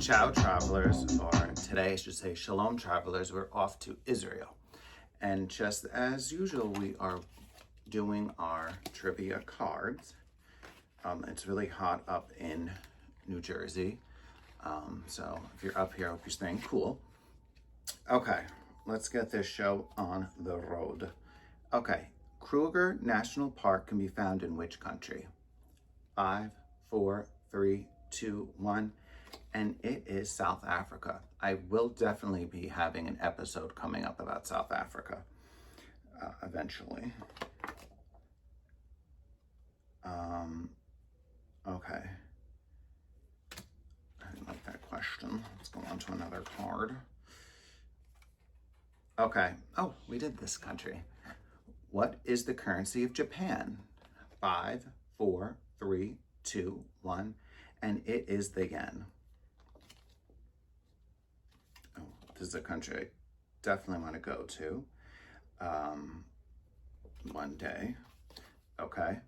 Ciao, travelers, or today I should say Shalom, travelers. We're off to Israel. And just as usual, we are doing our trivia cards. It's really hot up in New Jersey. So if you're up here, I hope you're staying cool. Okay, let's get this show on the road. Okay, Kruger National Park can be found in which country? 5, 4, 3, 2, 1. And it is South Africa. I will definitely be having an episode coming up about South Africa eventually. Okay. I didn't like that question. Let's go on to another card. Okay. Oh, we did this country. What is the currency of Japan? 5, 4, 3, 2, 1. And it is the yen. This is a country I definitely want to go to one day. Okay.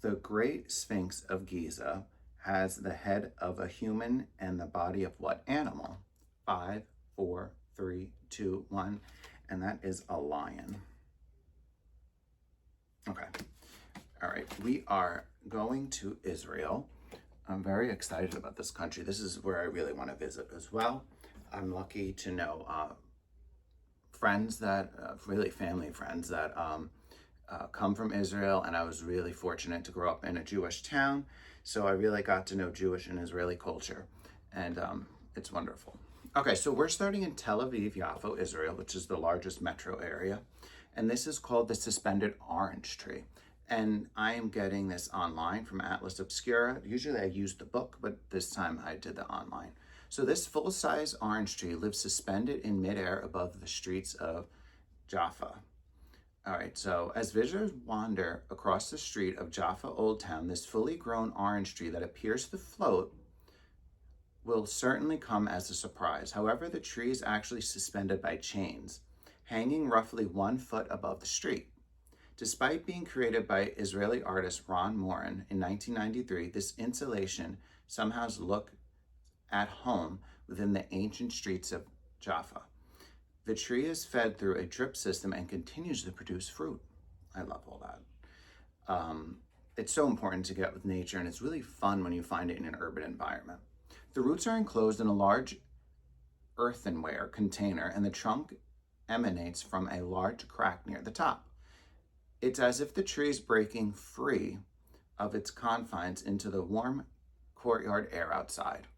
The Great Sphinx of Giza has the head of a human and the body of what animal? 5, 4, 3, 2, 1. And that is a lion. Okay. All right. We are going to Israel. I'm very excited about this country. This is where I really want to visit as well. I'm lucky to know friends that, really family friends that come from Israel, and I was really fortunate to grow up in a Jewish town, so I really got to know Jewish and Israeli culture, and it's wonderful. Okay, so we're starting in Tel Aviv, Yafo, Israel, which is the largest metro area, and this is called the Suspended Orange Tree, and I am getting this online from Atlas Obscura. Usually I use the book, but this time I did the online. So this full-size orange tree lives suspended in midair above the streets of Jaffa. All right, so as visitors wander across the street of Jaffa Old Town, this fully grown orange tree that appears to float will certainly come as a surprise. However, the tree is actually suspended by chains, hanging roughly 1 foot above the street. Despite being created by Israeli artist Ron Morin in 1993, this installation somehow looks at home within the ancient streets of Jaffa. The tree is fed through a drip system and continues to produce fruit. I love all that. It's so important to get with nature, and it's really fun when you find it in an urban environment. The roots are enclosed in a large earthenware container, and the trunk emanates from a large crack near the top. It's as if the tree is breaking free of its confines into the warm courtyard air outside.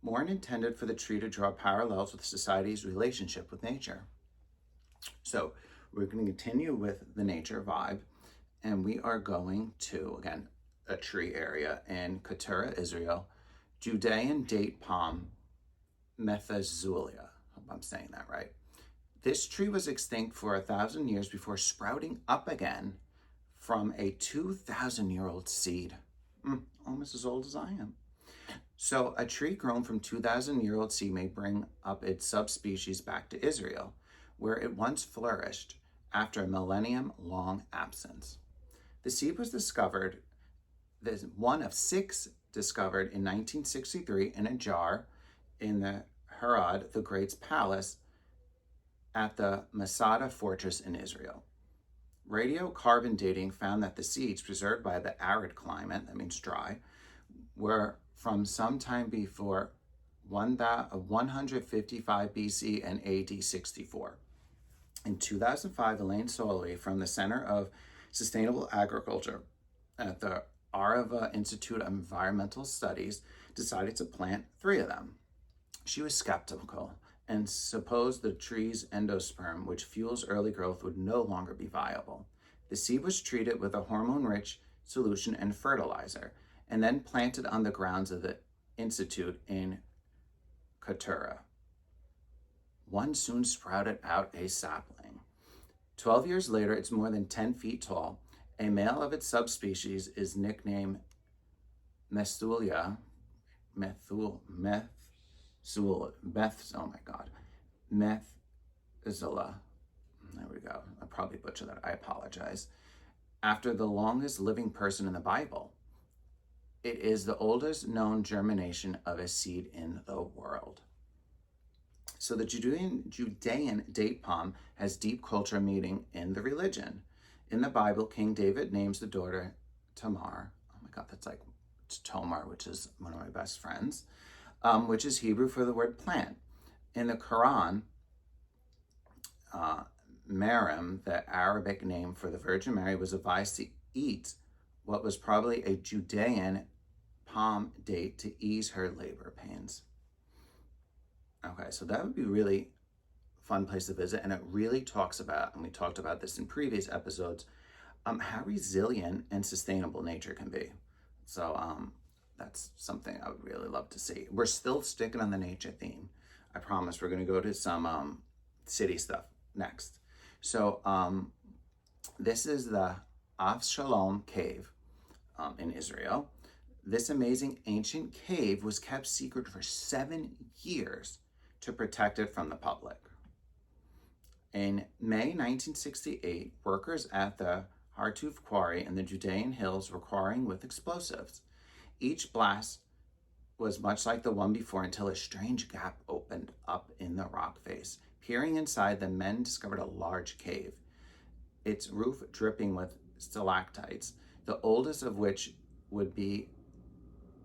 Morin intended for the tree to draw parallels with society's relationship with nature. So we're going to continue with the nature vibe, and we are going to, again, a tree area in Keturah, Israel, Judean date palm Methazulia. Hope I'm saying that right. This tree was extinct for 1,000 years before sprouting up again from a 2,000-year-old seed. Almost as old as I am. So a tree grown from 2,000-year-old seed may bring up its subspecies back to Israel, where it once flourished after a millennium-long absence. The seed was discovered, one of 6 discovered in 1963 in a jar in the Herod the Great's palace at the Masada fortress in Israel. Radiocarbon dating found that the seeds preserved by the arid climate, that means dry, were from some time before 155 BC and AD 64. In 2005, Elaine Soley from the Center of Sustainable Agriculture at the Arava Institute of Environmental Studies decided to plant 3 of them. She was skeptical and supposed the tree's endosperm, which fuels early growth, would no longer be viable. The seed was treated with a hormone-rich solution and fertilizer, and then planted on the grounds of the Institute in Keturah. One soon sprouted out a sapling. 12 years later, it's more than 10 feet tall. A male of its subspecies is nicknamed Methuselah. Oh my God. Methuselah. There we go. I probably butchered that. I apologize. After the longest living person in the Bible. It is the oldest known germination of a seed in the world. So the Judean date palm has deep cultural meaning in the religion. In the Bible, King David names the daughter Tamar. Oh my God, that's like Tomar, which is one of my best friends, which is Hebrew for the word plant. In the Quran, Maryam, the Arabic name for the Virgin Mary, was advised to eat what was probably a Judean palm date to ease her labor pains. Okay, so that would be really fun place to visit, and it really talks about, and we talked about this in previous episodes, how resilient and sustainable nature can be. So that's something I would really love to see. We're still sticking on the nature theme. I promise we're going to go to some city stuff next. So this is the Shalom Cave in Israel. This amazing ancient cave was kept secret for 7 years to protect it from the public. In May 1968, workers at the Hartuf quarry in the Judean hills were quarrying with explosives. Each blast was much like the one before until a strange gap opened up in the rock face. Peering inside, the men discovered a large cave, its roof dripping with stalactites, the oldest of which would be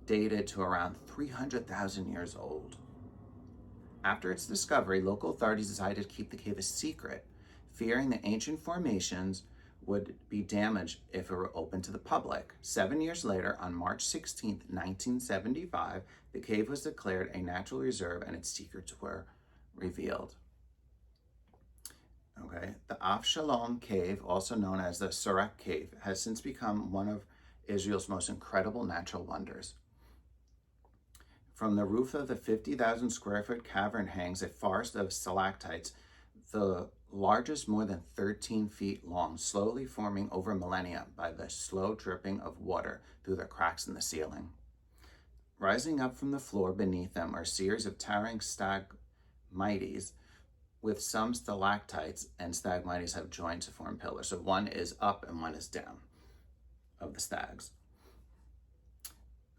dated to around 300,000 years old. After its discovery, local authorities decided to keep the cave a secret, fearing the ancient formations would be damaged if it were open to the public. 7 years later, on March 16, 1975, the cave was declared a natural reserve and its secrets were revealed. Okay, the Shalom Cave, also known as the Sorek Cave, has since become one of Israel's most incredible natural wonders. From the roof of the 50,000 square foot cavern hangs a forest of stalactites, the largest more than 13 feet long, slowly forming over millennia by the slow dripping of water through the cracks in the ceiling. Rising up from the floor beneath them are a series of towering stalagmites, with some stalactites and stalagmites have joined to form pillars. So one is up and one is down of the stags.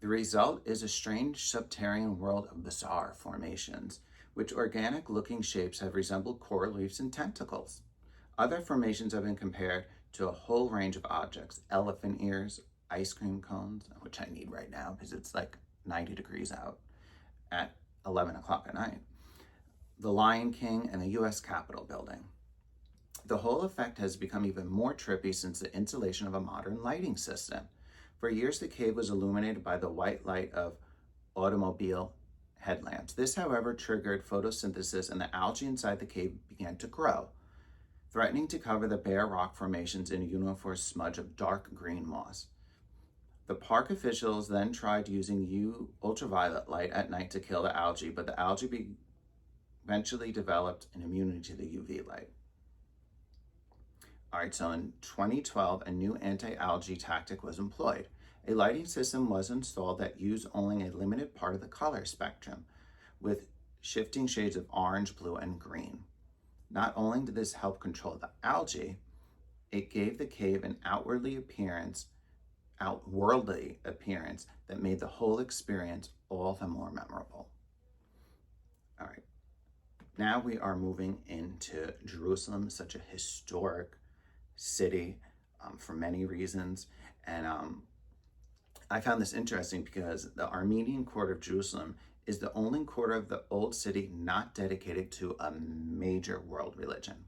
The result is a strange subterranean world of bizarre formations, which organic-looking shapes have resembled coral reefs and tentacles. Other formations have been compared to a whole range of objects: elephant ears, ice cream cones, which I need right now because it's like 90 degrees out at 11 o'clock at night, the Lion King, and the U.S. Capitol building. The whole effect has become even more trippy since the installation of a modern lighting system. For years, the cave was illuminated by the white light of automobile headlamps. This, however, triggered photosynthesis, and the algae inside the cave began to grow, threatening to cover the bare rock formations in a uniform smudge of dark green moss. The park officials then tried using ultraviolet light at night to kill the algae, but the algae eventually developed an immunity to the UV light. All right, so in 2012, a new anti-algae tactic was employed. A lighting system was installed that used only a limited part of the color spectrum, with shifting shades of orange, blue, and green. Not only did this help control the algae, it gave the cave an outwardly outworldly appearance that made the whole experience all the more memorable. All right, now we are moving into Jerusalem, such a historic city for many reasons. And I found this interesting because the Armenian quarter of Jerusalem is the only quarter of the old city not dedicated to a major world religion.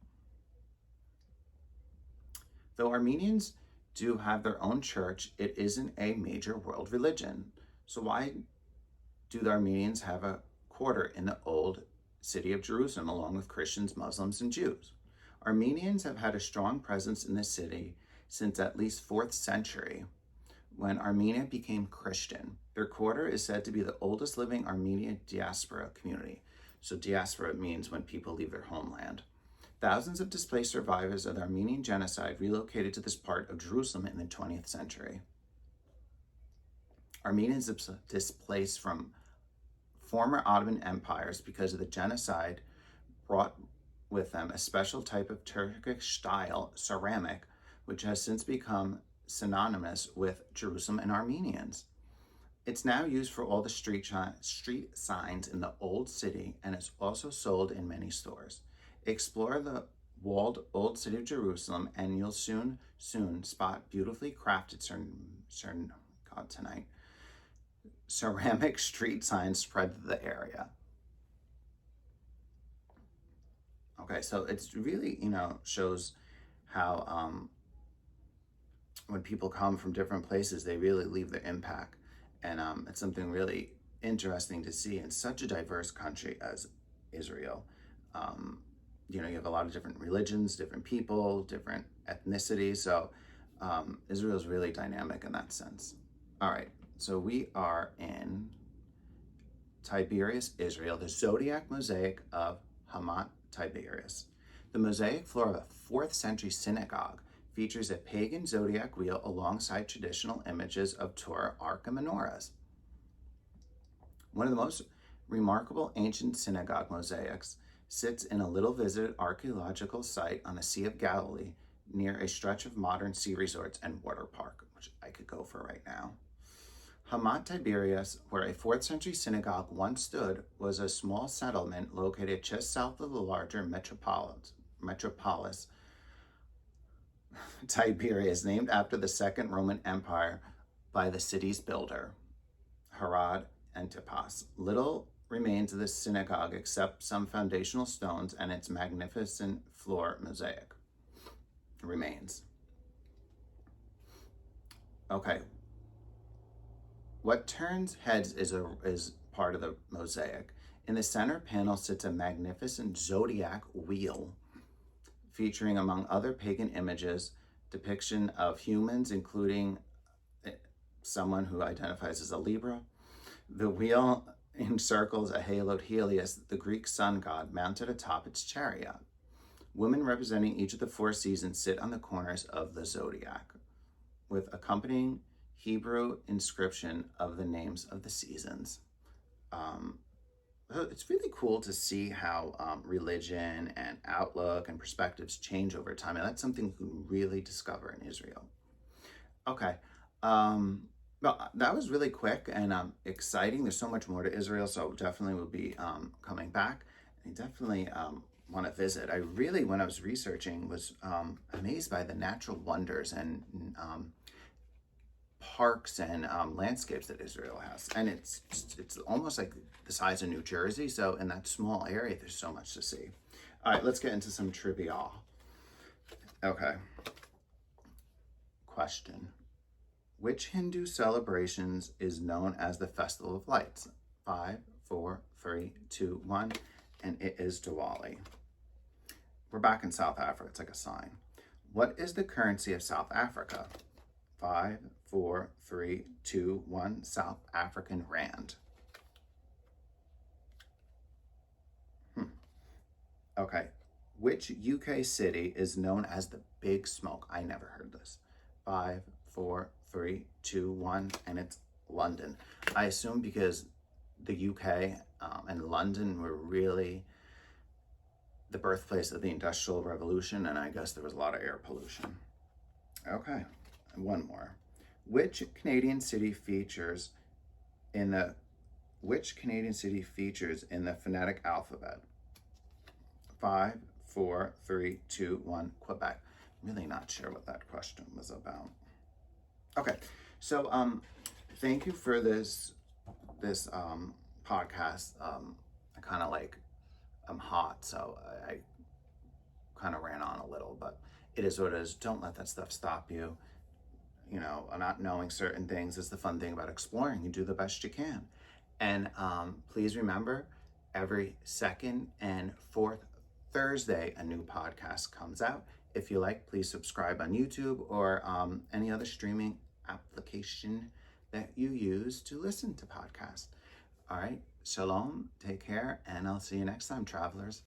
Though Armenians do have their own church, it isn't a major world religion. So why do the Armenians have a quarter in the old city of Jerusalem along with Christians, Muslims, and Jews? Armenians have had a strong presence in the city since at least 4th century, when Armenia became Christian. Their quarter is said to be the oldest living Armenian diaspora community. So diaspora means when people leave their homeland. Thousands of displaced survivors of the Armenian genocide relocated to this part of Jerusalem in the 20th century. Armenians displaced from former Ottoman empires because of the genocide brought with them a special type of Turkish-style ceramic, which has since become synonymous with Jerusalem and Armenians. It's now used for all the street signs in the old city, and it's also sold in many stores. Explore the walled old city of Jerusalem, and you'll soon spot beautifully crafted ceramic street signs spread through the area. Okay, so it's really, shows how when people come from different places, they really leave their impact. And it's something really interesting to see in such a diverse country as Israel. You have a lot of different religions, different people, different ethnicities. So Israel is really dynamic in that sense. All right, so we are in Tiberius, Israel, the zodiac mosaic of Hamat Tiberius. The mosaic floor of a 4th century synagogue features a pagan zodiac wheel alongside traditional images of Torah, Ark, and menorahs. One of the most remarkable ancient synagogue mosaics sits in a little visited archaeological site on the Sea of Galilee near a stretch of modern ski resorts and water park, which I could go for right now. Hamat Tiberius, where a 4th century synagogue once stood, was a small settlement located just south of the larger metropolis Tiberius, named after the Second Roman Empire by the city's builder, Herod Antipas. Little remains of this synagogue except some foundational stones and its magnificent floor mosaic remains. Okay. What turns heads is part of the mosaic. In the center panel sits a magnificent zodiac wheel featuring, among other pagan images, depiction of humans, including someone who identifies as a Libra. The wheel encircles a haloed Helios, the Greek sun god, mounted atop its chariot. Women representing each of the 4 seasons sit on the corners of the zodiac, with accompanying Hebrew inscription of the names of the seasons. It's really cool to see how religion and outlook and perspectives change over time, and that's something you can really discover in Israel. Okay, well, that was really quick and exciting. There's so much more to Israel, so definitely will be coming back. I definitely want to visit. I really, when I was researching, was amazed by the natural wonders and parks and landscapes that Israel has, and it's almost like the size of New Jersey. So in that small area, there's so much to see. All right, let's get into some trivia. Okay. Question: which Hindu celebrations is known as the Festival of Lights? 5, 4, 3, 2, 1, and it is Diwali. We're back in South Africa. It's like a sign. What is the currency of South Africa? 5, 4, 3, 2, 1, South African Rand. Okay. Which UK city is known as the Big Smoke? I never heard this. 5, 4, 3, 2, 1, and it's London. I assume because the UK and London were really the birthplace of the Industrial Revolution, and I guess there was a lot of air pollution. Okay, one more. Which Canadian city features in the phonetic alphabet? 5, 4, 3, 2, 1, Quebec. Really not sure what that question was about. Okay, so thank you for this podcast. I kind of I'm hot, so I kind of ran on a little, but it is what it is. Don't let that stuff stop you. Not knowing certain things is the fun thing about exploring. You do the best you can. And please remember, every second and fourth Thursday, a new podcast comes out. If you like, please subscribe on YouTube or any other streaming application that you use to listen to podcasts. All right, shalom, take care, and I'll see you next time, travelers.